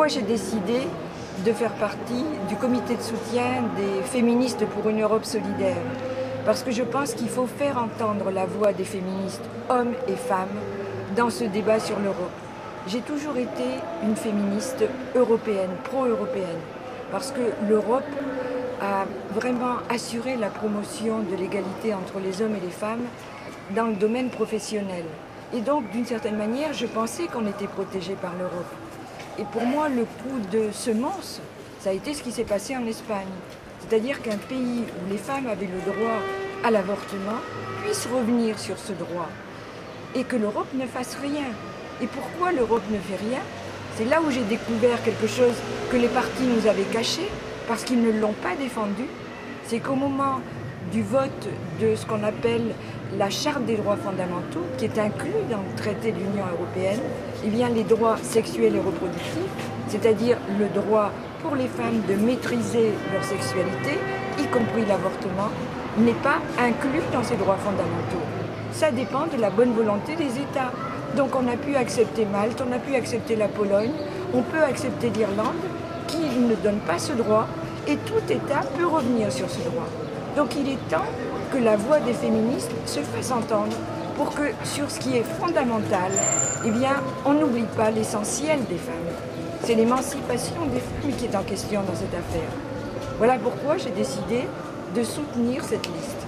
pourquoi j'ai décidé de faire partie du comité de soutien des féministes pour une Europe solidaire. Parce que je pense qu'il faut faire entendre la voix des féministes, hommes et femmes, dans ce débat sur l'Europe. J'ai toujours été une féministe européenne, pro-européenne, parce que l'Europe a vraiment assuré la promotion de l'égalité entre les hommes et les femmes dans le domaine professionnel. Et donc, d'une certaine manière, je pensais qu'on était protégé par l'Europe. Et pour moi, le coup de semence, ça a été ce qui s'est passé en Espagne. C'est-à-dire qu'un pays où les femmes avaient le droit à l'avortement puisse revenir sur ce droit. Et que l'Europe ne fasse rien. Et pourquoi l'Europe ne fait rien? C'est là où j'ai découvert quelque chose que les partis nous avaient caché, parce qu'ils ne l'ont pas défendu. C'est qu'au moment du vote de ce qu'on appelle la Charte des droits fondamentaux, qui est inclus dans le traité de l'Union européenne, eh bien les droits sexuels et reproductifs, c'est-à-dire le droit pour les femmes de maîtriser leur sexualité, y compris l'avortement, n'est pas inclus dans ces droits fondamentaux. Ça dépend de la bonne volonté des États. Donc on a pu accepter Malte, on a pu accepter la Pologne, on peut accepter l'Irlande, qui ne donne pas ce droit, et tout État peut revenir sur ce droit. Donc il est temps que la voix des féministes se fasse entendre pour que sur ce qui est fondamental, eh bien, on n'oublie pas l'essentiel des femmes. C'est l'émancipation des femmes qui est en question dans cette affaire. Voilà pourquoi j'ai décidé de soutenir cette liste.